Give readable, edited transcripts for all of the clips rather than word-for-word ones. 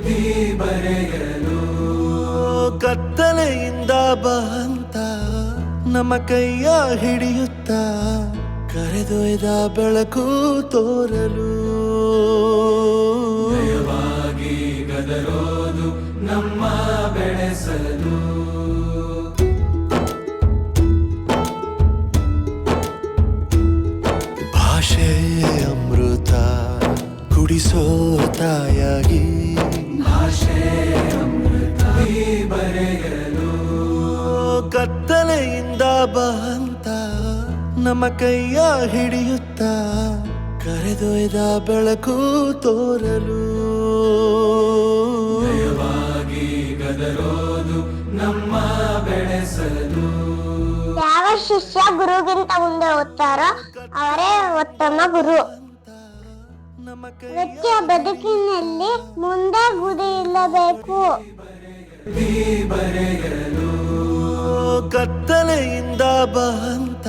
ಬರೆಯಲು ಕತ್ತಲೆಯಿಂದ ಬಂತ ನಮ್ಮ ಕೈಯ ಹಿಡಿಯುತ್ತ ಕರೆದೊಯ್ದ ಬೆಳಕು ತೋರಲು ಭಯವಾಗಿ ಗದರೋದು ನಮ್ಮ ಬೆಳೆಸಲು ಭಾಷೆ ಅಮೃತ ಕುಡಿಸೋ ತಾಯಾಗಿ ಭಾಷೆ ಅಮೃತ ಬರೆಯಲು ಕತ್ತಲೆಯಿಂದ ಬಂತ ನಮ್ಮ ಕೈಯ ಹಿಡಿಯುತ್ತ ಕರೆದೊಯ್ದ ಬೆಳಕು ತೋರಲು ಭಯವಾಗಿ ಗದರೋದು ನಮ್ಮ ಬೆಳೆಸಲು ಯಾವ ಶಿಷ್ಯ ಗುರುಗಿಂತ ಮುಂದೆ ಓದ್ತಾರೋ ಅವರೇ ಉತ್ತಮ ಗುರು. ವ್ಯಕ್ತಿಯ ಬದುಕಿನಲ್ಲಿ ಮುಂದೆ ಗುರಿ ಇಲ್ಲಬೇಕು. ಬರೆಯಲು ಕತ್ತಲೆಯಿಂದ ಬಂತ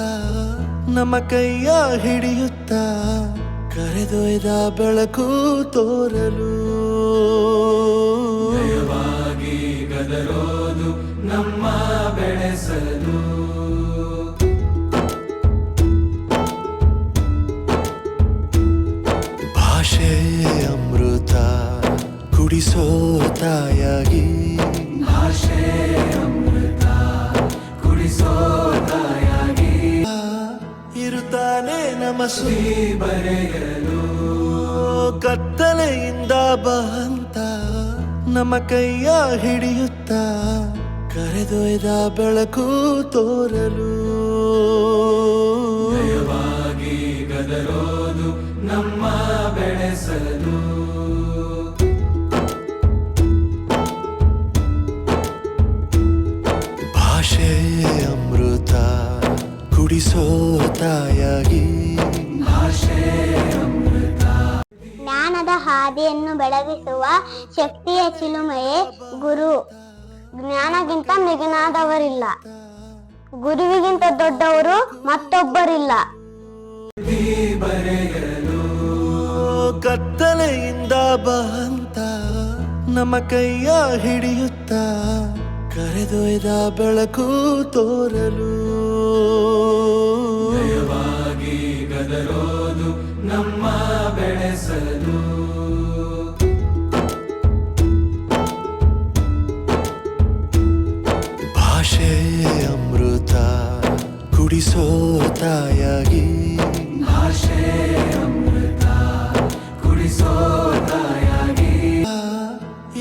ನಮ್ಮ ಕೈಯ ಹಿಡಿಯುತ್ತ ಕರೆದೊಯ್ದ ಬೆಳಕು ತೋರಲು ಭಯವಾಗಿ ಗದರೋದು ನಮ್ಮ ಬೆಳೆಸಲು ಭಾಷೆ ಅಮೃತ ಕುಡಿಸೋ ತಾಯಾಗಿ ಭಾಷೆ ಅಮೃತ ಕುಡಿಸೋ ತಾಯಾಗಿ ಇರುತ್ತಾನೆ ನಮ್ಮ ಸುದ್ದಿ ಬರೆಯಲು ಕತ್ತಲೆಯಿಂದ ಬಂತ ನಮ್ಮ ಕೈಯ ಹಿಡಿಯುತ್ತ ಕರೆದೊಯ್ದ ಬೆಳಕು ತೋರಲು ಭಯವಾಗಿ ಗದರೋದು ನಮ್ಮ ಬೆಳೆಸಲು ಭಾಷೆ ಅಮೃತ ಕುಡಿಸೋ ತಾಯಾಗಿ ಭಾಷೆ ಅಮೃತ ಜ್ಞಾನದ ಹಾದಿಯನ್ನು ಬೆಳಗಿಸುವ ಶಕ್ತಿಯ ಚಿಲುಮೆಯೇ ಗುರು. ಜ್ಞಾನಗಿಂತ ಮಿಗಿನಾದವರಿಲ್ಲ, ಗುರುವಿಗಿಂತ ದೊಡ್ಡವರು ಮತ್ತೊಬ್ಬರಿಲ್ಲ. ಬರೆಯಲು ಕತ್ತಲೆಯಿಂದ ಬಂತ ನಮ್ಮ ಕೈಯ ಹಿಡಿಯುತ್ತ ಕರೆದೊಯ್ದ ಬೆಳಕು ತೋರಲು ಭಯವಾಗಿ ಗದರೋದು ನಮ್ಮ ಬೆಳೆಸಲು ಭಾಷೆ ಅಮೃತ ಕುಡಿಸೋ ತಾಯಾಗಿ ಭಾಷೆ ಅಮೃತ ಕುಡಿಸೋ ತಾಯಾಗಿ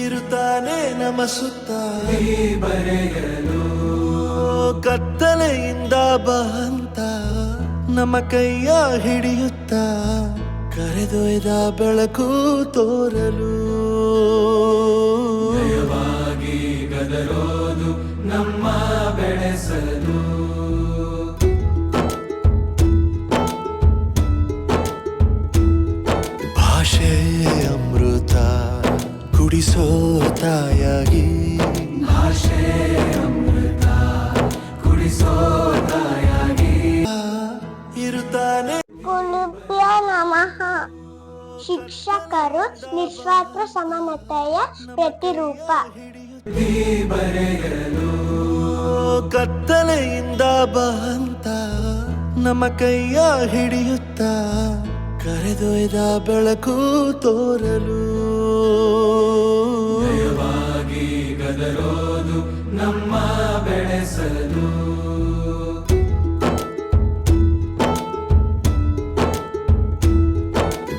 ಇರುತ್ತಾನೆ ನಮ್ಮ ಸುತ್ತ ಬರೆಯಲು ಕತ್ತಲೆಯಿಂದ ಬಂತ ನಮ್ಮ ಕೈಯ ಹಿಡಿಯುತ್ತ ಕರೆದೊಯ್ದ ಬೆಳಕು ತೋರಲು ಭಯವಾಗಿ ಗದರೋದು ನಮ್ಮ ಬೆಳೆಸಲು ಭಾಷೆ ಅಮೃತ ಕುಡಿಸೋ ತಾಯಾಗಿ ಭಾಷೆ ಅಮೃತ ಕುಡಿಸೋ ತಾಯಾಗಿ ಇರುತ್ತಾನೆ. ಗುರುಭ್ಯೋ ನಮಃ. ಶಿಕ್ಷಕರು ನಿಸ್ವಾರ್ಥ ಸಮಾನತೆಯ ಪ್ರತಿರೂಪ. ಬರೆಯಲು ಕತ್ತಲೆಯಿಂದ ಬಂತ ನಮ್ಮ ಕೈಯ ಹಿಡಿಯುತ್ತ ಕರೆದೊಯ್ದ ಬೆಳಕು ತೋರಲು ಭಯವಾಗಿ ಗದರೋದು ನಮ್ಮ ಬೆಳೆಸಲು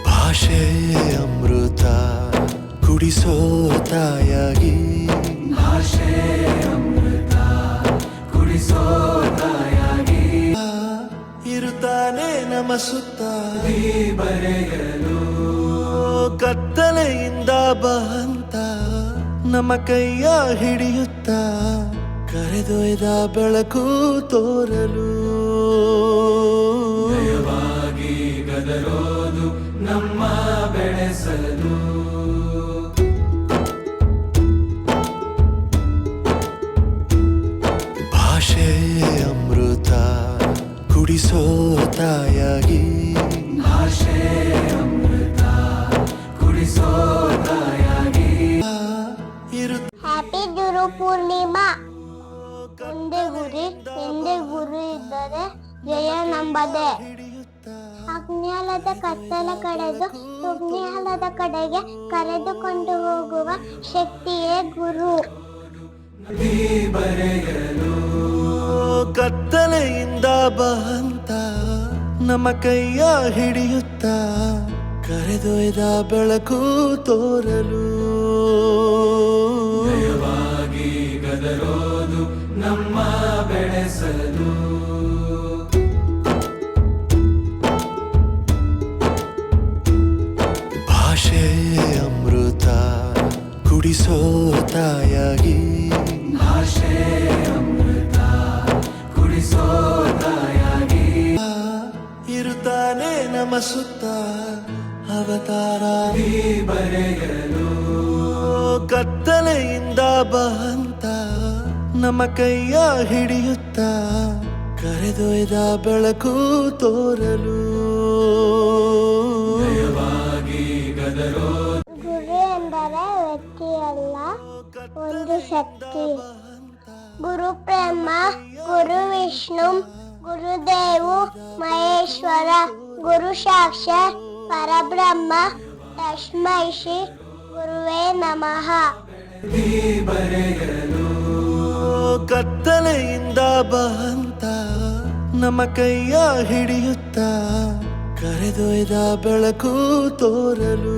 ಭಾಷೆ ಅಮೃತ ಕುಡಿಸೋ ತಾಯಾಗಿ ಭಾಷೆ ಅಮೃತ ಕುಡಿಸೋ ತಾಯಾಗಿ ಇರುತ್ತಾನೆ ನಮ್ಮ ಸುತ್ತ ಬರೆಯಲು ಕತ್ತಲೆಯಿಂದ ಬಂತ ನಮ್ಮ ಕೈಯ ಹಿಡಿಯುತ್ತ ಕರೆದೊಯ್ದ ಬೆಳಕು ತೋರಲು ಭಯವಾಗಿ ಗದರೋದು ನಮ್ಮ ಬೆಳೆಸಲು ಭಾಷೆ ಅಮೃತ ಕುಡಿಸೋ ತಾಯಾಗಿ ಭಾಷೆ ಅಮೃತ ಕುಡಿಸೋ ತಾಯಾಗಿ ಹ್ಯಾಪಿ ಗುರು ಪೂರ್ಣಿಮಾ. ಒಂದೇ ಗುರಿ ಎಂದೇ ಗುರು ಇದ್ದರೆ ಜಯ ನಂಬದೆ. ಅಜ್ಞಾನದ ಕತ್ತಲ ಕಡೆದು ಸುಜ್ಞಾನದ ಕಡೆಗೆ ಕರೆದುಕೊಂಡು ಹೋಗುವ ಶಕ್ತಿಯೇ ಗುರು. ಬರೆಯಲು ಕತ್ತಲೆಯಿಂದ ಬಹಂತ ನಮ್ಮ ಕೈಯ ಹಿಡಿಯುತ್ತ ಕರೆದೊಯ್ದ ಬೆಳಕು ತೋರಲು. ಜಯವಾಗಿ ಗದರೋದು ನಮ್ಮ ಬೆಳೆಸಲು. ಭಾಷೆ ಅಮೃತ ಕುಡಿಸೋ ತಾಯಾಗಿ. ಭಾಷೆ ಅಮೃತ ಕುಡಿಸೋ ತಾಯಾಗಿ ಇರುತ್ತಾನೆ ನಮ್ಮ ಸುತ್ತ ಅವತಾರ ಬರೆಯಲು. ಕತ್ತಲೆಯಿಂದ ಬಹಂತ ನಮ್ಮ ಕೈಯ ಹಿಡಿಯುತ್ತ ಕರೆದೊಯ್ದ ಬೆಳಕು ತೋರಲು. ಜಯವಾಗಿ ಗದರೋ. ಗುರು ಎಂದರೆ ವ್ಯಕ್ತಿಯಲ್ಲ, ಒಂದು ಶಕ್ತಿ. ಗುರು ಬ್ರಹ್ಮ, ಗುರು ವಿಷ್ಣು, ಗುರುದೇವು ಮಹೇಶ್ವರ, ಗುರು ಸಾಕ್ಷಾತ್ ಪರಬ್ರಹ್ಮ ತಸ್ಮೈ ಶ್ರೀ ಗುರುವೇ ನಮಃ. ಬರೆಯಲು ಕತ್ತಲೆಯಿಂದ ಬಹಂತ ನಮ್ಮ ಕೈಯ ಹಿಡಿಯುತ್ತ ಕರೆದೊಯ್ದ ಬೆಳಕು ತೋರಲು.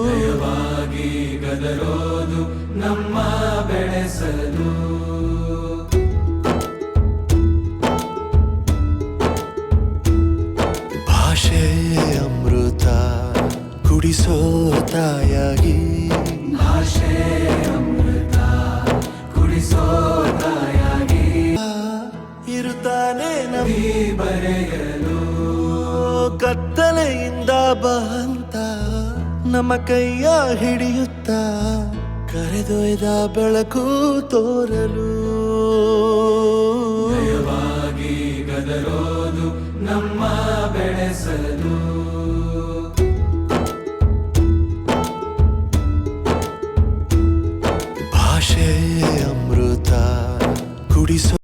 ಜಯವಾಗಿ ಗದರೋದು ನಮ್ಮ ಬೆಳೆಸಲು. ಭಾಷೆ ಅಮೃತ ಕುಡಿಸೋ ತಾಯಾಗಿ. ಭಾಷೆ ಅಮೃತ ಕುಡಿಸೋ ತಾಯಾಗಿ ಇರುತ್ತಾನೆ ಬರೆಯಲು. ಕತ್ತಲೆಯಿಂದ ಬಹಂತ ನಮ್ಮ ಕೈಯ ಹಿಡಿಯುತ್ತ ಕರೆದೊಯ್ದ ಬೆಳಕು ತೋರಲು. ಜಯವಾಗಿ ಗದರೋದು ನಮ್ಮ ಬೆಳೆಸಲು.